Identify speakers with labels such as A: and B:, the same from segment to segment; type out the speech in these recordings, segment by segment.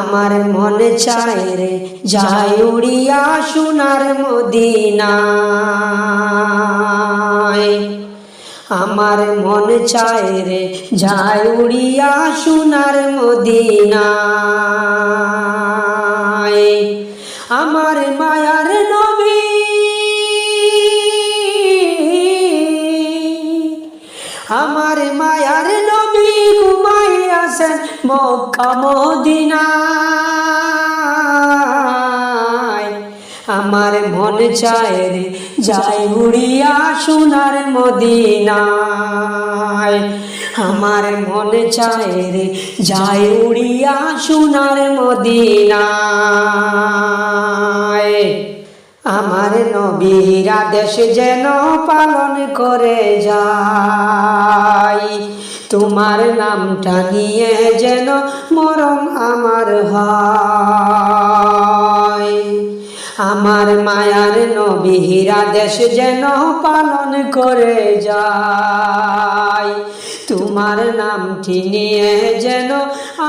A: আমার মনে চায় রে যাই উড়িয়া সোনার মদিনায়। আমার মনে চায় রে যাই উড়িয়া সোনার মদিনায়। আমার মায়ার নবী আমার মায়ার নবী ঘুমাইয়াছেন মক্কা মদিনায়। আমার মনে চায় রে যাই উড়িয়া সোনার মদিনায়। আমার মনে চায় রে যাই উড়িয়া সোনার মদিনায়। আমার নবীর আদেশ যেন পালন করে যাই, তোমার নামটা নিয়ে যেন মরণ আমার হয়। আমার মায়ার নবীর আদেশ যেন পালন করে যাই, তোমার নামটি নিয়ে যেন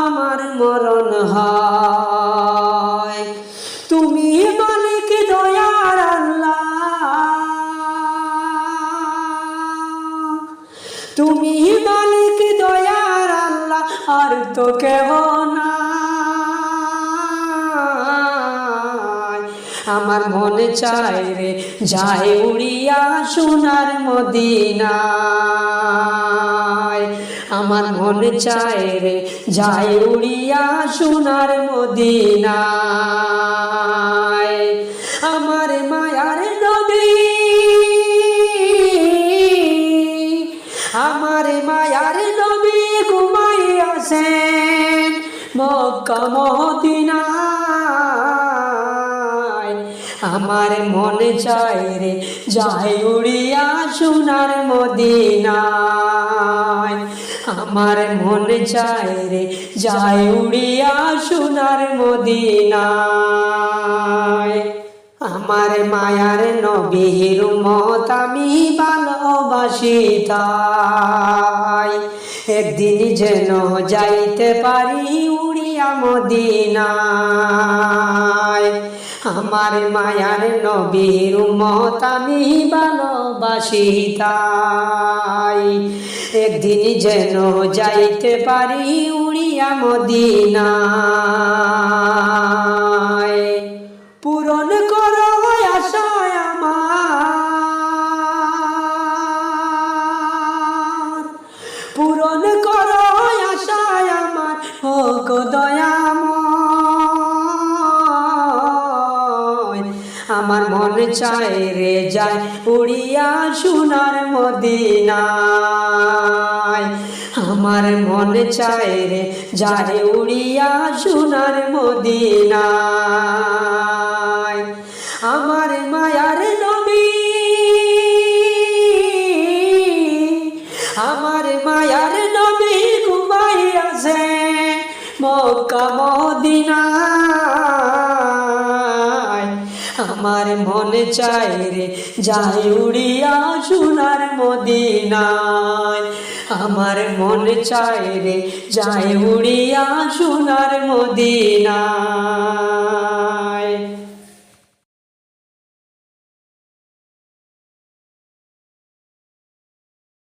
A: আমার মরণ হয়। তুমি মালিক দয়ার আল্লাহ, তুমি মালিক দয়ার আল্লাহ, আর তো কেহ নাই। আমার মনে চায় রে যাই উড়িয়া সোনার মদিনায়। আমার মনে চায় রে যাই উড়িয়া সোনার মদিনায়। আমার মায়ার নবী আমার মায়ার নবী ঘুমাইয়াছেন মক্কা মদিনায়। আমার মনে চায় রে যাই উড়িয়া সোনার মদিনায়। আমার মনে চায় রে যাই উড়িয়া সোনার মদিনায়। আমার মায়ার নবীর উম্মত আমি ভালোবাসি তাই, একদিন যেন যাইতে পারি উড়িয়া মদিনায়। আমার মায়ার নবীর উম্মত আমি ভালোবাসি তাই, একদিন যেন যাইতে পারি উড়িয়া মদিনায়। পূরণ করো আশায় আমার, পূরণ করো আশায় আমার, ও গো দয়াময়। আমার মনে চায় রে যাই উড়িয়া সোনার মদিনায়। আমার মনে চায় রে যাই উড়িয়া সোনার মদিনায়। আমার মায়ার নবী আমার মায়ার নবী ঘুমাইয়াছেন মক্কা মদিনায়। আমার মনে চায় রে যাই উড়িয়া সোনার মদিনায়। আমার মনে চায় রে যাই উড়িয়া সোনার মদিনায়।